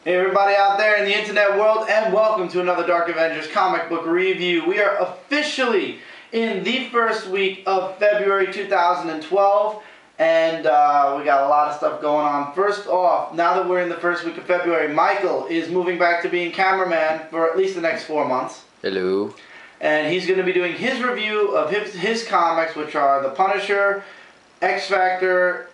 Hey everybody out there in the internet world, and welcome to another Dark Avengers comic book review. We are officially in the first week of February 2012, and we got a lot of stuff going on. First off, now that we're in the first week of February, Michael is moving back to being cameraman for at least the next 4 months. Hello. And he's going to be doing his review of his comics, which are The Punisher, X-Factor,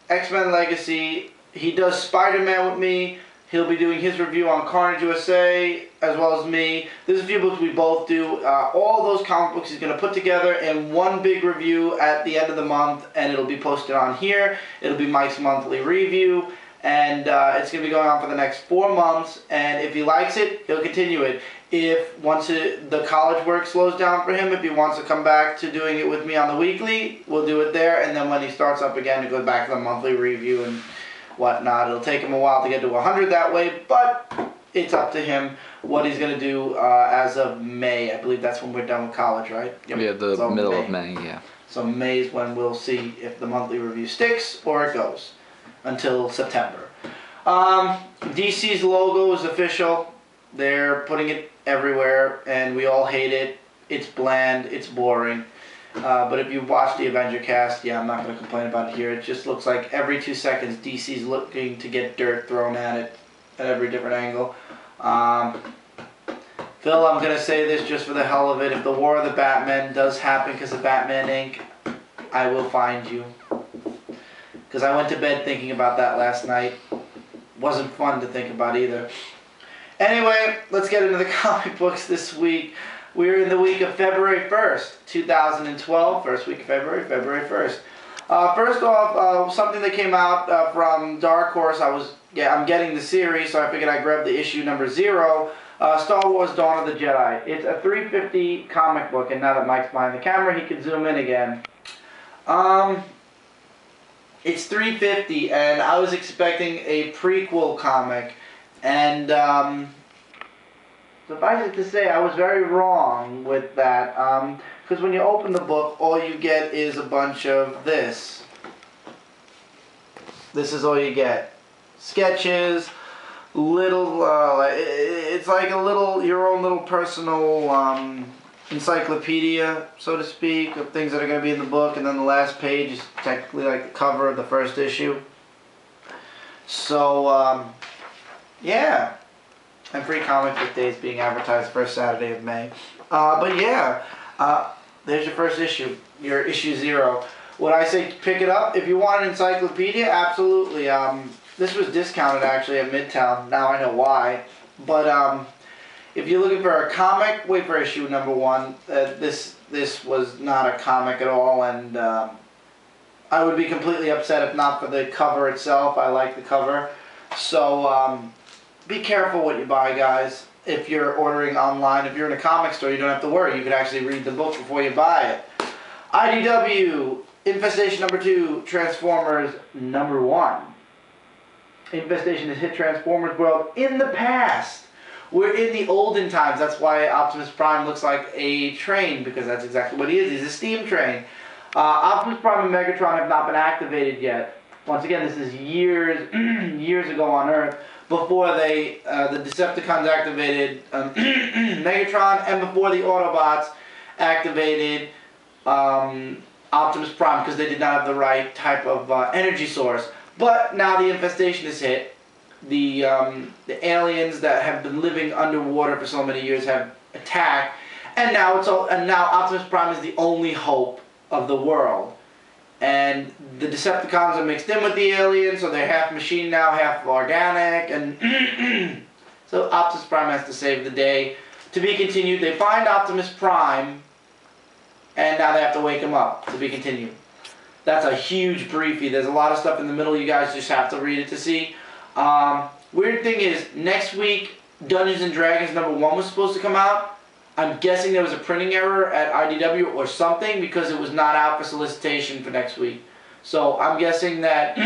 X-Men Legacy. He does SpiderMan with me. He'll be doing his review on Carnage USA, as well as me. There's a few books we both do. All those comic books he's going to put together in one big review at the end of the month, and it'll be posted on here. It'll be Mike's monthly review, and it's going to be going on for the next 4 months, and if he likes it, he'll continue it. If once the college work slows down for him, if he wants to come back to doing it with me on the weekly, we'll do it there, and then when he starts up again, to go back to the monthly review and whatnot. It'll take him a while to get to 100 that way, but it's up to him what he's going to do as of May. I believe that's when we're done with college, right? Yep. Yeah, the so middle of May, yeah. So May is when we'll see if the monthly review sticks or it goes until September. DC's logo is official. They're putting it everywhere, and we all hate it. It's bland. It's boring. But if you watch the Avenger cast, yeah, I'm not going to complain about it here. It just looks like every 2 seconds DC's looking to get dirt thrown at it at every different angle. Phil, I'm going to say this just for the hell of it. If the War of the Batman does happen because of Batman Inc., I will find you. Because I went to bed thinking about that last night. Wasn't fun to think about either. Anyway, let's get into the comic books this week. We're in the week of February 1st, 2012. First week of February, February 1st. First off, something that came out from Dark Horse. I'm getting the series, so I figured I'd grab the issue number 0. Star Wars Dawn of the Jedi. It's a 350 comic book, and now that Mike's behind the camera, he can zoom in again. It's 350, and I was expecting a prequel comic, and suffice it to say, I was very wrong with that, because when you open the book, all you get is a bunch of this. This is all you get. Sketches, little, it's like a little, your own little personal encyclopedia, so to speak, of things that are going to be in the book, and then the last page is technically like the cover of the first issue. So, yeah. And Free Comic Book Day is being advertised first Saturday of May. But yeah, there's your first issue, your issue 0. Would I say pick it up? If you want an encyclopedia, absolutely. This was discounted actually at Midtown. Now I know why. But if you're looking for a comic, wait for issue number 1. This was not a comic at all, and I would be completely upset if not for the cover itself. I like the cover. So be careful what you buy, guys. If you're ordering online, if you're in a comic store, you don't have to worry. You can actually read the book before you buy it. IDW, Infestation number 2, Transformers number 1. Infestation has hit Transformers world in the past. We're in the olden times. That's why Optimus Prime looks like a train, because that's exactly what he is. He's a steam train. Optimus Prime and Megatron have not been activated yet. Once again, this is years, years ago on Earth, before the Decepticons activated Megatron, and before the Autobots activated Optimus Prime, because they did not have the right type of energy source. But now the infestation is hit. The aliens that have been living underwater for so many years have attacked, and now Optimus Prime is the only hope of the world. And the Decepticons are mixed in with the aliens, so they're half machine now, half organic, and so Optimus Prime has to save the day. To be continued. They find Optimus Prime, and now they have to wake him up. To be continued. That's a huge briefie. There's a lot of stuff in the middle. You guys just have to read it to see. Weird thing is, next week, Dungeons and Dragons number 1 was supposed to come out. I'm guessing there was a printing error at IDW or something, because it was not out for solicitation for next week. So I'm guessing that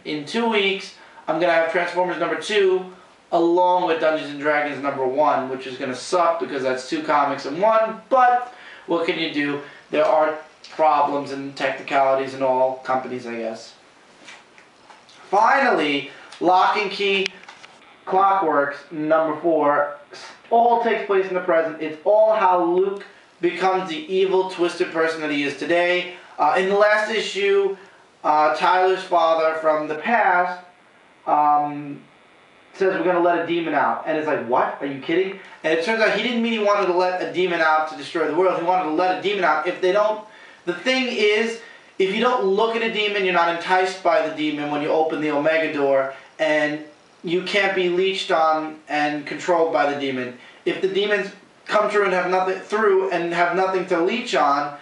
in 2 weeks, I'm going to have Transformers number 2 along with Dungeons and Dragons number 1, which is going to suck because that's 2 comics in 1. But what can you do? There are problems and technicalities in all companies, I guess. Finally, Locke and Key Clockwork's number 4 all takes place in the present. It's all how Luke becomes the evil, twisted person that he is today. In the last issue, Tyler's father from the past says we're going to let a demon out. And it's like, what? Are you kidding? And it turns out he didn't mean he wanted to let a demon out to destroy the world. He wanted to let a demon out. If they don't... The thing is, if you don't look at a demon, you're not enticed by the demon when you open the Omega door. And you can't be leeched on and controlled by the demon. If the demons come through and have nothing to leech on,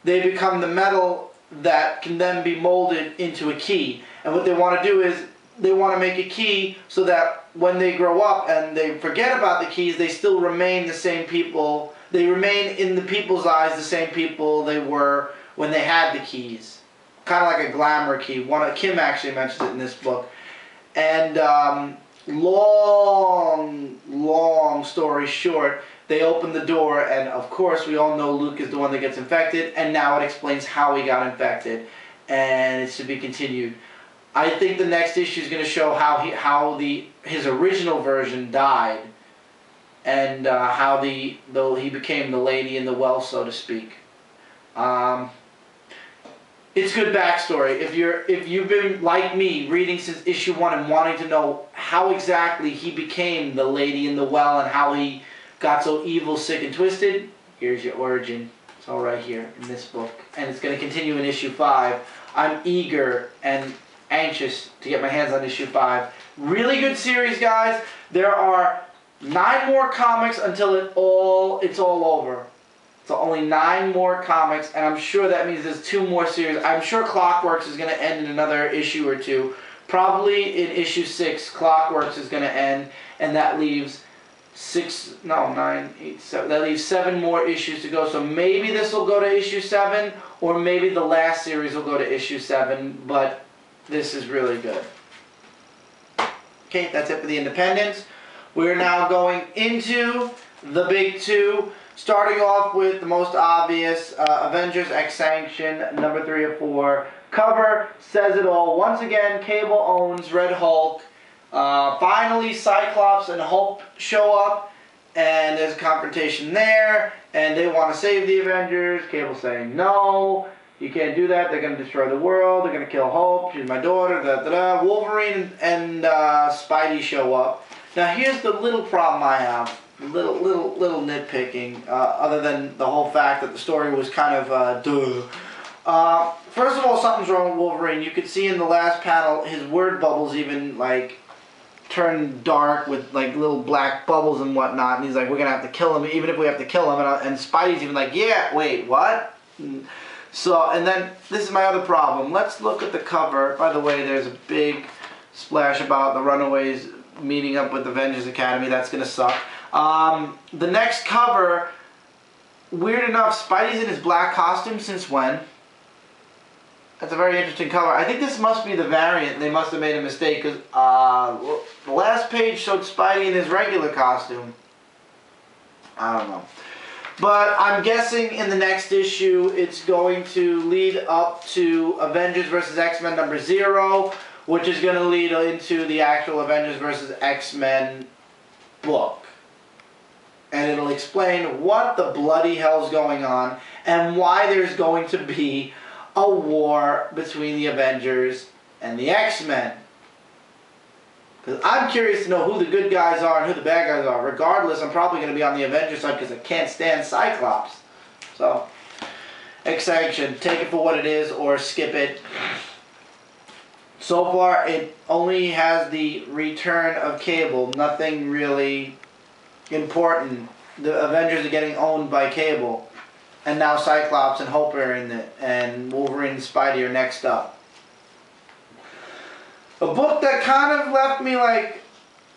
they become the metal that can then be molded into a key. And what they want to do is they want to make a key so that when they grow up and they forget about the keys, they still remain the same people. They remain in the people's eyes the same people they were when they had the keys. Kind of like a glamour key. Kim actually mentions it in this book. And long story short, they open the door, and of course we all know Luke is the one that gets infected, and now it explains how he got infected, and it's to be continued. I think the next issue is going to show how his original version died, and how he became the lady in the well, so to speak. It's good backstory. If you've been like me, reading since issue 1 and wanting to know how exactly he became the lady in the well and how he got so evil, sick, and twisted, here's your origin. It's all right here in this book, and it's going to continue in issue 5. I'm eager and anxious to get my hands on issue 5. Really good series, guys. There are 9 more comics until it's all over. So only 9 more comics, and I'm sure that means there's 2 more series. I'm sure Clockworks is going to end in another issue or 2. Probably in issue 6, Clockworks is going to end, and that leaves 9, 8, 7. That leaves 7 more issues to go. So maybe this will go to issue 7, or maybe the last series will go to issue 7. But this is really good. Okay, that's it for the independents. We're now going into the big 2. Starting off with the most obvious, Avengers X-Sanction, number 3 of 4. Cover says it all. Once again, Cable owns Red Hulk. Finally, Cyclops and Hulk show up, and there's a confrontation there, and they want to save the Avengers. Cable's saying, no, you can't do that. They're going to destroy the world. They're going to kill Hulk. She's my daughter. Wolverine and Spidey show up. Now, here's the little problem I have. Little nitpicking, other than the whole fact that the story was kind of duh. First of all, something's wrong with Wolverine. You could see in the last panel his word bubbles even like turn dark with like little black bubbles and whatnot. And he's like, we're gonna have to kill him, even if we have to kill him. And Spidey's even like, yeah, wait, what? So, and then this is my other problem. Let's look at the cover. By the way, there's a big splash about the Runaways meeting up with Avengers Academy. That's gonna suck. The next cover, weird enough, Spidey's in his black costume. Since when? That's a very interesting cover. I think this must be the variant. They must have made a mistake because the last page showed Spidey in his regular costume. I don't know. But I'm guessing in the next issue it's going to lead up to Avengers vs. X-Men number 0, which is going to lead into the actual Avengers vs. X-Men book. And it'll explain what the bloody hell's going on and why there's going to be a war between the Avengers and the X-Men. Because I'm curious to know who the good guys are and who the bad guys are. Regardless, I'm probably going to be on the Avengers side because I can't stand Cyclops. So, X-Sanction, take it for what it is or skip it. So far, it only has the return of Cable. Nothing really important. The Avengers are getting owned by Cable. And now Cyclops and Hope are in it. And Wolverine and Spidey are next up. A book that kind of left me like,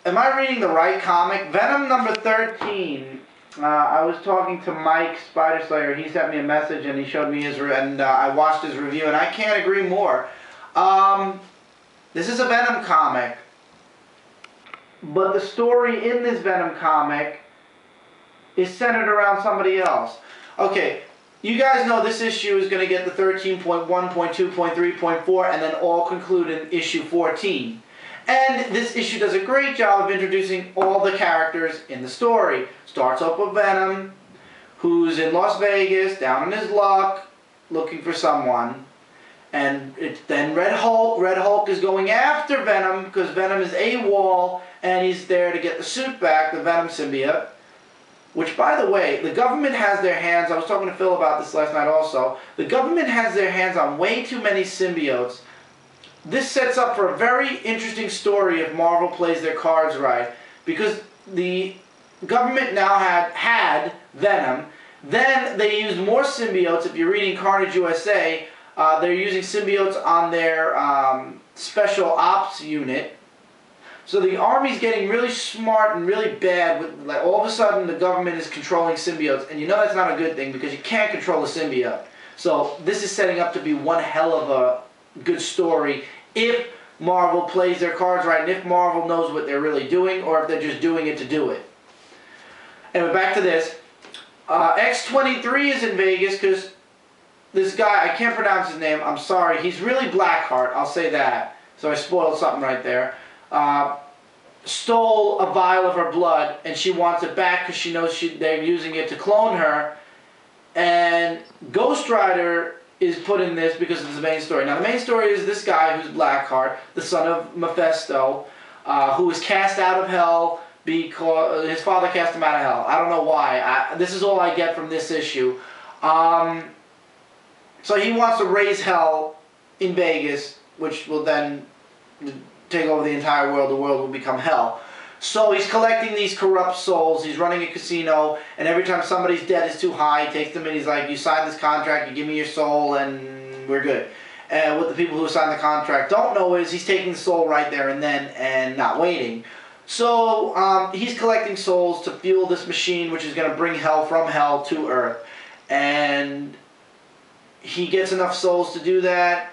am I reading the right comic? Venom number 13. I was talking to Mike Spider Slayer. He sent me a message and he showed me his I watched his review and I can't agree more. This is a Venom comic. But the story in this Venom comic is centered around somebody else. Okay, you guys know this issue is going to get the 13.1, .2, .3, .4, and then all conclude in issue 14. And this issue does a great job of introducing all the characters in the story. Starts off with Venom, who's in Las Vegas, down on his luck, looking for someone. And it's then Red Hulk. Red Hulk is going after Venom because Venom is AWOL and he's there to get the suit back, the Venom symbiote. Which, by the way, the government has their hands, I was talking to Phil about this last night also, the government has their hands on way too many symbiotes. This sets up for a very interesting story if Marvel plays their cards right. Because the government now had Venom, then they used more symbiotes. If you're reading Carnage USA, they're using symbiotes on their special ops unit. So the army's getting really smart and really bad. With, like, all of a sudden, the government is controlling symbiotes. And you know that's not a good thing because you can't control a symbiote. So this is setting up to be one hell of a good story if Marvel plays their cards right and if Marvel knows what they're really doing or if they're just doing it to do it. Anyway, back to this. X-23 is in Vegas because this guy, I can't pronounce his name, I'm sorry, he's really Blackheart, I'll say that. So I spoiled something right there. Stole a vial of her blood and she wants it back because she knows they're using it to clone her. And Ghost Rider is put in this because it's the main story. Now the main story is this guy who's Blackheart, the son of Mephisto, who was cast out of hell because his father cast him out of hell. I don't know why. This is all I get from this issue. So he wants to raise hell in Vegas, which will then take over the entire world. The world will become hell. So he's collecting these corrupt souls. He's running a casino, and every time somebody's debt is too high, he takes them in. He's like, you sign this contract, you give me your soul, and we're good. And what the people who sign the contract don't know is he's taking the soul right there and then and not waiting. So he's collecting souls to fuel this machine, which is going to bring hell from hell to Earth. And he gets enough souls to do that.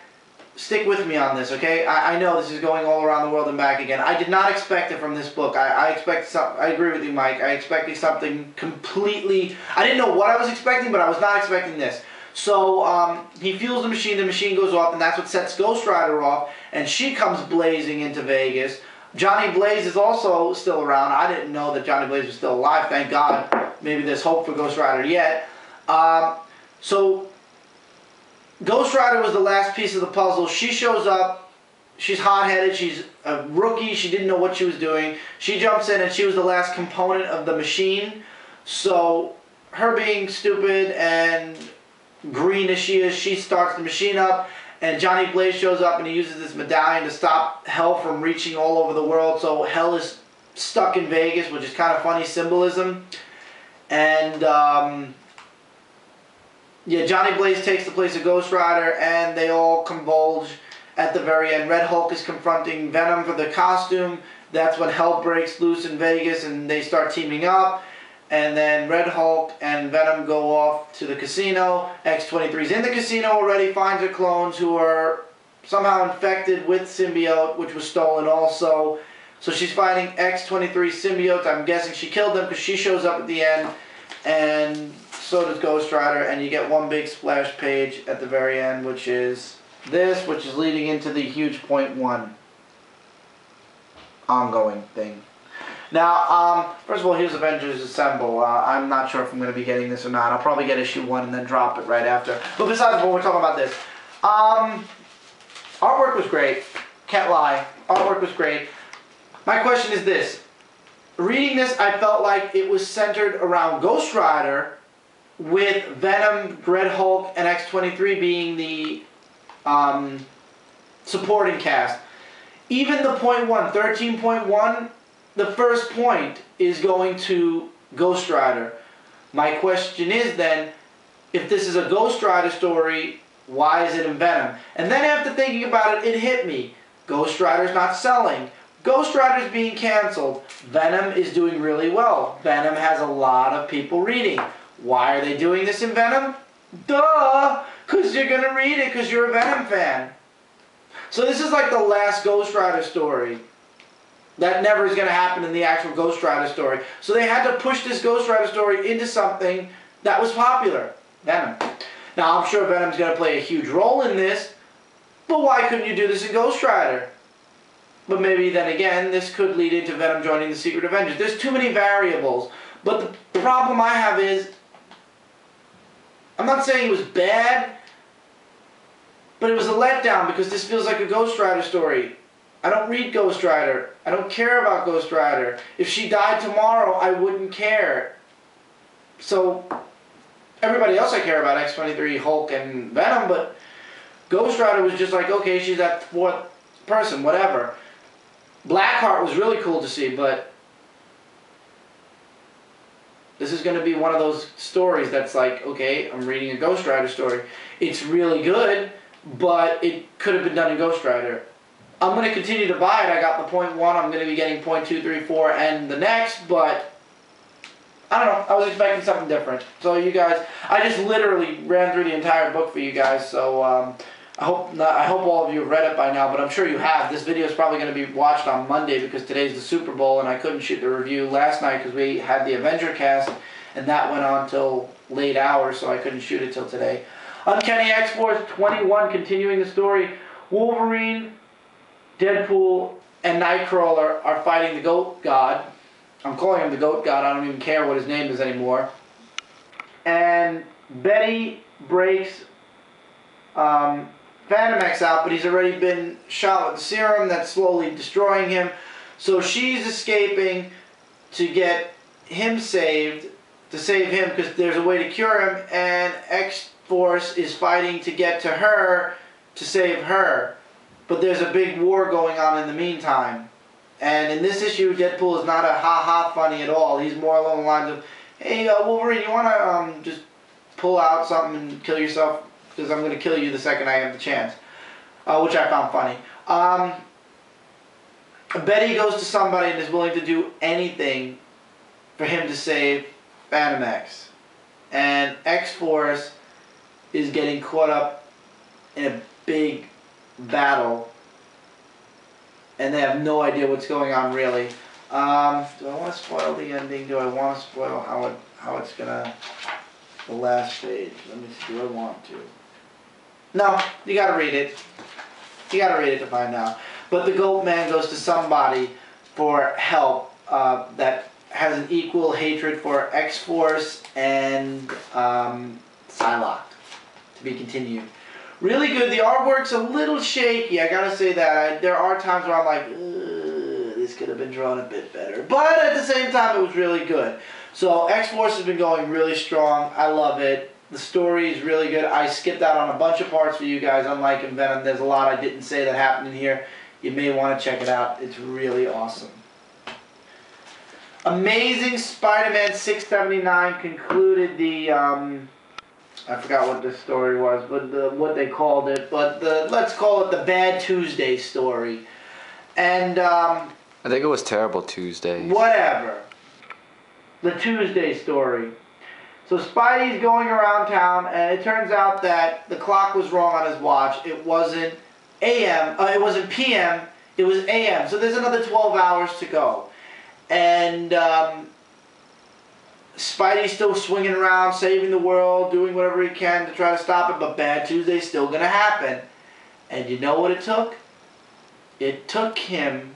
Stick with me on this, okay? I know this is going all around the world and back again. I did not expect it from this book. I expect something. I agree with you, Mike. I expected something completely. I didn't know what I was expecting, but I was not expecting this. So he fuels the machine goes off, and that's what sets Ghost Rider off, and she comes blazing into Vegas. Johnny Blaze is also still around. I didn't know that Johnny Blaze was still alive, thank God. Maybe there's hope for Ghost Rider yet. So Ghost Rider was the last piece of the puzzle. She shows up. She's hot-headed. She's a rookie. She didn't know what she was doing. She jumps in, and she was the last component of the machine. So her being stupid and green as she is, she starts the machine up, and Johnny Blaze shows up, and he uses this medallion to stop hell from reaching all over the world. So hell is stuck in Vegas, which is kind of funny symbolism. And yeah, Johnny Blaze takes the place of Ghost Rider, and they all converge at the very end. Red Hulk is confronting Venom for the costume. That's when hell breaks loose in Vegas, and they start teaming up. And then Red Hulk and Venom go off to the casino. X-23's in the casino already, finds her clones who are somehow infected with symbiote, which was stolen also. So she's fighting X-23 symbiotes. I'm guessing she killed them because she shows up at the end. And so does Ghost Rider, and you get one big splash page at the very end, which is this, which is leading into the huge .1 ongoing thing. Now, first of all, here's Avengers Assemble. I'm not sure if I'm going to be getting this or not. I'll probably get issue 1 and then drop it right after. But besides what we're talking about this, artwork was great. Can't lie. Artwork was great. My question is this. Reading this, I felt like it was centered around Ghost Rider, with Venom, Red Hulk, and X-23 being the supporting cast. Even the .1, 13.1, the first point is going to Ghost Rider. My question is then, if this is a Ghost Rider story, why is it in Venom? And then after thinking about it, it hit me. Ghost Rider's not selling. Ghost Rider's being canceled. Venom is doing really well. Venom has a lot of people reading. Why are they doing this in Venom? Duh! Because you're going to read it because you're a Venom fan. So this is like the last Ghost Rider story. That never is going to happen in the actual Ghost Rider story. So they had to push this Ghost Rider story into something that was popular. Venom. Now I'm sure Venom's going to play a huge role in this. But why couldn't you do this in Ghost Rider? But maybe then again, this could lead into Venom joining the Secret Avengers. There's too many variables. But the problem I have is, I'm not saying it was bad, but it was a letdown because this feels like a Ghost Rider story. I don't read Ghost Rider. I don't care about Ghost Rider. If she died tomorrow, I wouldn't care. So, everybody else I care about, X-23, Hulk, and Venom, but Ghost Rider was just like, okay, she's that fourth person, whatever. Blackheart was really cool to see, but this is going to be one of those stories that's like, okay, I'm reading a Ghost Rider story. It's really good, but it could have been done in Ghost Rider. I'm going to continue to buy it. I got the .1, I'm going to be getting .2, 3, 4, and the next, but I don't know. I was expecting something different. So you guys, I just literally ran through the entire book for you guys, so I hope all of you have read it by now, but I'm sure you have. This video is probably going to be watched on Monday because today's the Super Bowl, and I couldn't shoot the review last night because we had the Avenger cast, and that went on till late hours, so I couldn't shoot it till today. Uncanny X-Force 21, continuing the story. Wolverine, Deadpool, and Nightcrawler are fighting the Goat God. I'm calling him the Goat God. I don't even care what his name is anymore. And Betty breaks Venom X out, but he's already been shot with the serum that's slowly destroying him. So she's escaping to get him saved, to save him because there's a way to cure him, and X-Force is fighting to get to her to save her. But there's a big war going on in the meantime. And in this issue, Deadpool is not a ha-ha funny at all. He's more along the lines of, hey, Wolverine, you want to just pull out something and kill yourself? Because I'm going to kill you the second I have the chance. Which I found funny. Betty goes to somebody and is willing to do anything for him to save Venom X. And X-Force is getting caught up in a big battle, and they have no idea what's going on really. Do I want to spoil the ending? Do I want to spoil how it's gonna, the last page? Let me see. Do I want to? No, you gotta read it. You gotta read it to find out. But the Goat Man goes to somebody for help that has an equal hatred for X-Force and Psylocke. To be continued. Really good. The artwork's a little shaky, I gotta say that. There are times where I'm like, this could have been drawn a bit better. But at the same time, it was really good. So X-Force has been going really strong. I love it. The story is really good. I skipped out on a bunch of parts for you guys, unlike in Venom. There's a lot I didn't say that happened in here. You may want to check it out. It's really awesome. Amazing Spider-Man 679 concluded the... I forgot what the story was, but what they called it. But let's call it the Bad Tuesday story. And I think it was Terrible Tuesday. Whatever. The Tuesday story. So Spidey's going around town, and it turns out that the clock was wrong on his watch. It wasn't AM. It wasn't PM. It was AM. So there's another 12 hours to go, and Spidey's still swinging around, saving the world, doing whatever he can to try to stop it, but Bad Tuesday's still going to happen. And you know what it took? It took him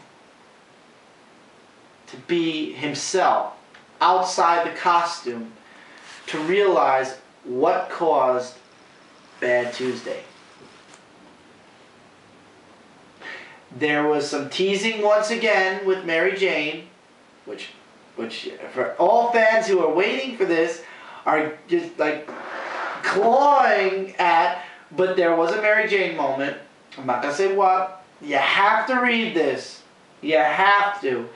to be himself, outside the costume, to realize what caused Bad Tuesday. There was some teasing once again with Mary Jane, which for all fans who are waiting for this are just like clawing at, but there was a Mary Jane moment. I'm not going to say what. You have to read this. You have to.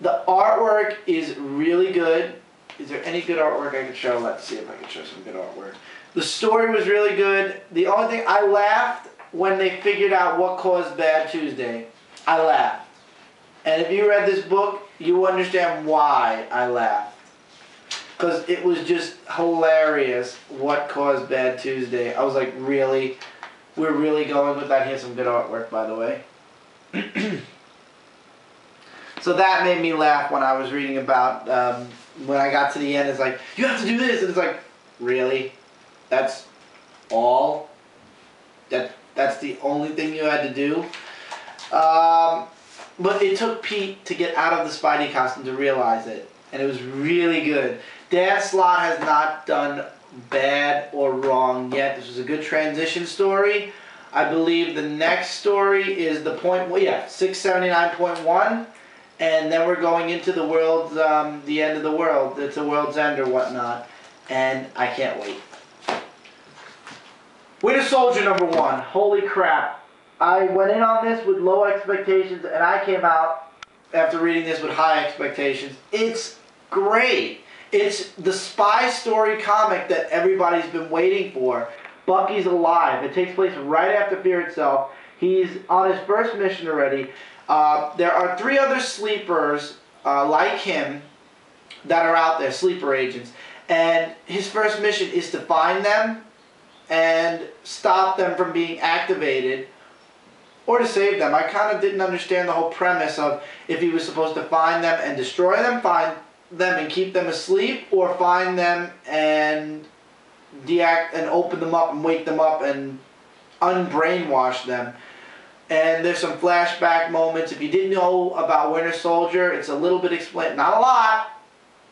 The artwork is really good. Is there any good artwork I can show? Let's see if I can show some good artwork. The story was really good. The only thing, I laughed when they figured out what caused Bad Tuesday. I laughed. And if you read this book, you understand why I laughed. Because it was just hilarious what caused Bad Tuesday. I was like, really? We're really going with that? Here's some good artwork, by the way. So that made me laugh when I was reading about, when I got to the end, it's like, you have to do this. And it's like, really? That's all? That's the only thing you had to do? but it took Pete to get out of the Spidey costume to realize it, and it was really good. Dan Slott has not done bad or wrong yet. This was a good transition story. I believe the next story is the 679.1, and then we're going into the world's, the end of the world. It's a world's end or whatnot, and I can't wait. Winter Soldier #1. Holy crap. I went in on this with low expectations, and I came out after reading this with high expectations. It's great. It's the spy story comic that everybody's been waiting for. Bucky's alive. It takes place right after Fear Itself. He's on his first mission already. There are 3 other sleepers like him that are out there, sleeper agents. And his first mission is to find them and stop them from being activated, or to save them. I kind of didn't understand the whole premise of if he was supposed to find them and destroy them, find them and keep them asleep, or find them and open them up and wake them up and unbrainwash them. And there's some flashback moments. If you didn't know about Winter Soldier, it's a little bit explained, not a lot,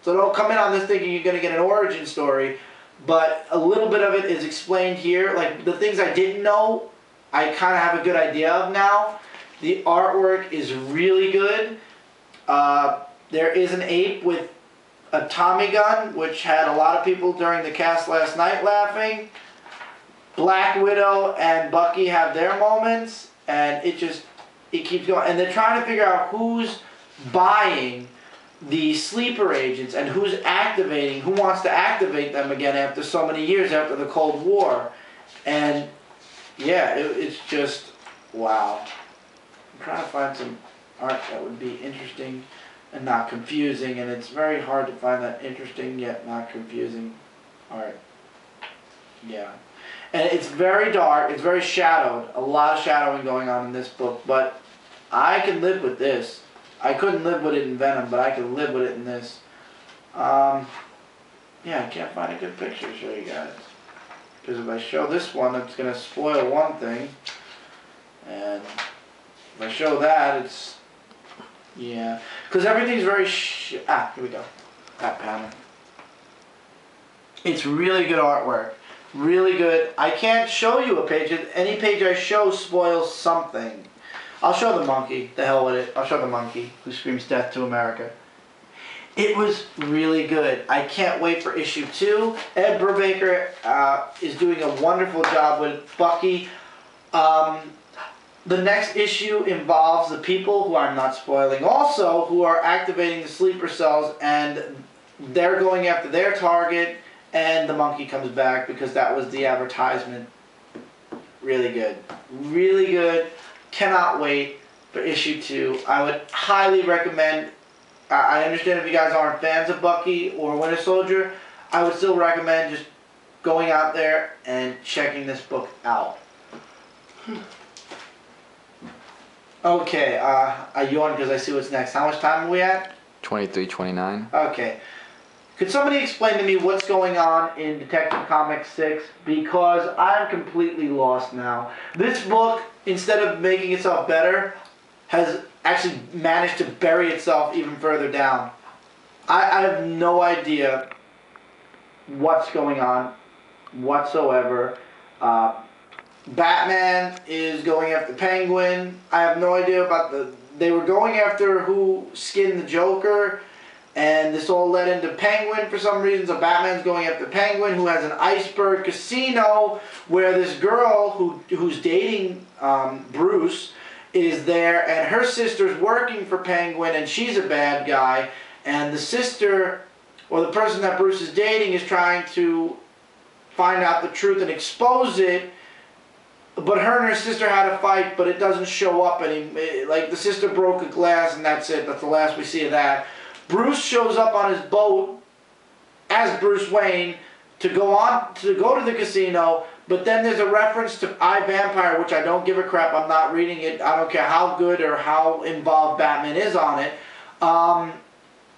so don't come in on this thinking you're going to get an origin story, but a little bit of it is explained here. Like the things I didn't know, I kind of have a good idea of now. The artwork is really good. There is an ape with a Tommy gun, which had a lot of people during the cast last night laughing. Black Widow and Bucky have their moments, and it keeps going. And they're trying to figure out who's buying the sleeper agents and who wants to activate them again after so many years after the Cold War. And yeah, it's just, wow. I'm trying to find some art that would be interesting and not confusing, and it's very hard to find that interesting yet not confusing art. Yeah. And it's very dark, it's very shadowed, a lot of shadowing going on in this book, but I can live with this. I couldn't live with it in Venom, but I can live with it in this. Yeah, I can't find a good picture to show you guys. Because if I show this one, it's going to spoil one thing. And if I show that, it's... yeah. Because everything's very... here we go. That panel. It's really good artwork. Really good. I can't show you a page. Any page I show spoils something. I'll show the monkey. The hell with it. I'll show the monkey who screams death to America. It was really good. I can't wait for issue 2. Ed Brubaker is doing a wonderful job with Bucky. The next issue involves the people, who I'm not spoiling also, who are activating the sleeper cells, and they're going after their target, and the monkey comes back because that was the advertisement. Really good. Really good. Cannot wait for issue 2. I would highly recommend... I understand if you guys aren't fans of Bucky or Winter Soldier, I would still recommend just going out there and checking this book out. Okay, I yawned because I see what's next. How much time are we at? 23:29. Okay. Could somebody explain to me what's going on in Detective Comics 6? Because I'm completely lost now. This book, instead of making itself better, has actually managed to bury itself even further down. I have no idea what's going on whatsoever. Batman is going after Penguin. I have no idea about they were going after who skinned the Joker, and this all led into Penguin for some reason. So Batman's going after Penguin, who has an iceberg casino where this girl who's dating Bruce is there, and her sister's working for Penguin, and she's a bad guy, and the sister, or the person that Bruce is dating, is trying to find out the truth and expose it, but her and her sister had a fight, but it doesn't show up anymore. Like, the sister broke a glass, and that's it. That's the last we see of that. Bruce shows up on his boat as Bruce Wayne to go to the casino, but then there's a reference to I, Vampire, which I don't give a crap. I'm not reading it. I don't care how good or how involved Batman is on it.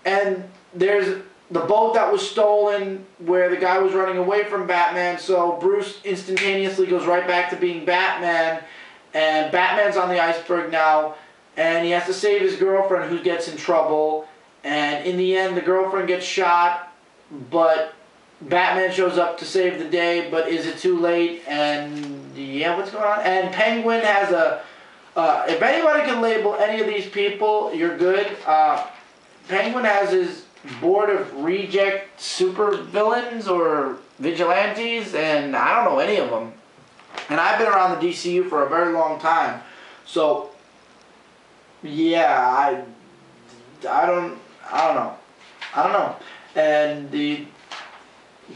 And there's the boat that was stolen where the guy was running away from Batman, so Bruce instantaneously goes right back to being Batman, and Batman's on the iceberg now, and he has to save his girlfriend who gets in trouble, and in the end the girlfriend gets shot, but Batman shows up to save the day, but is it too late? And yeah, what's going on? And Penguin has a, if anybody can label any of these people, you're good. Penguin has his board of reject super villains or vigilantes, and I don't know any of them. And I've been around the DCU for a very long time, so yeah, I don't know. And the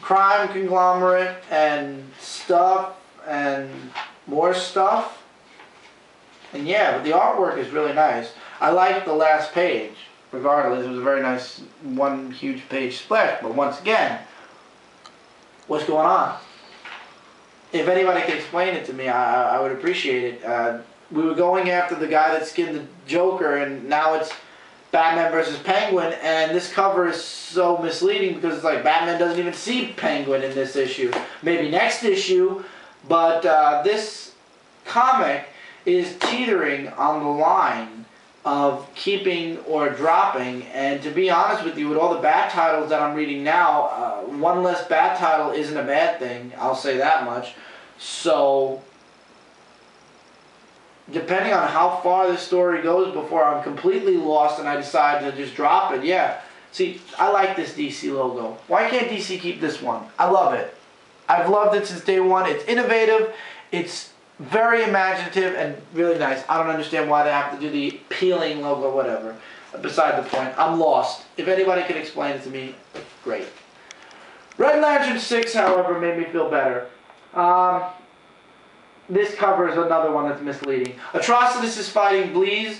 crime conglomerate and stuff and more stuff, and yeah, but the artwork is really nice. I like the last page. Regardless, it was a very nice one huge page splash. But once again, what's going on? If anybody can explain it to me, I would appreciate it. We were going after the guy that skinned the Joker, and now it's Batman versus Penguin, and this cover is so misleading because it's like Batman doesn't even see Penguin in this issue. Maybe next issue, but this comic is teetering on the line of keeping or dropping, and to be honest with you, with all the Bat titles that I'm reading now, one less Bat title isn't a bad thing, I'll say that much. So depending on how far this story goes before I'm completely lost and I decide to just drop it, yeah. See, I like this DC logo. Why can't DC keep this one? I love it. I've loved it since day one. It's innovative, it's very imaginative and really nice. I don't understand why they have to do the peeling logo, whatever. Beside the point, I'm lost. If anybody can explain it to me, great. Red Lantern 6, however, made me feel better. This cover is another one that's misleading. Atrocitus is fighting Bleez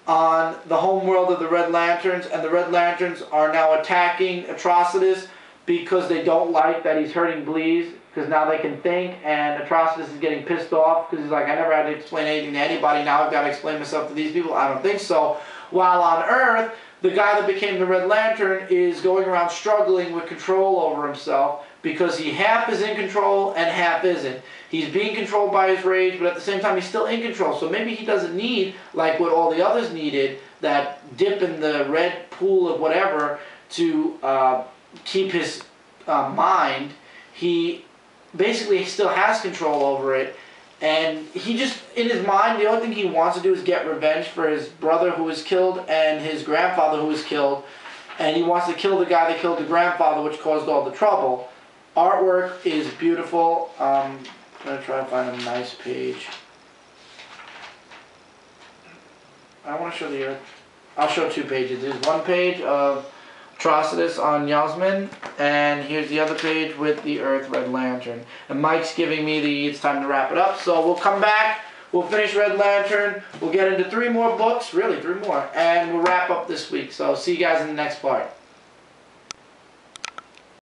on the home world of the Red Lanterns, and the Red Lanterns are now attacking Atrocitus because they don't like that he's hurting Bleez, because now they can think, and Atrocitus is getting pissed off because he's like, I never had to explain anything to anybody, now I've got to explain myself to these people. I don't think so. While on Earth, the guy that became the Red Lantern is going around struggling with control over himself because he half is in control and half isn't. He's being controlled by his rage, but at the same time he's still in control. So maybe he doesn't need, like what all the others needed, that dip in the red pool of whatever to keep his mind. He basically still has control over it, and he just, in his mind, the only thing he wants to do is get revenge for his brother who was killed and his grandfather who was killed, and he wants to kill the guy that killed the grandfather, which caused all the trouble. Artwork is beautiful. I'm going to try to find a nice page. I want to show the Earth. I'll show 2 pages. There's one page of Atrocitus on Yasmin, and here's the other page with the Earth Red Lantern. And Mike's giving me the it's time to wrap it up, so we'll come back, we'll finish Red Lantern, we'll get into 3 more books, really 3 more, and we'll wrap up this week. So see you guys in the next part.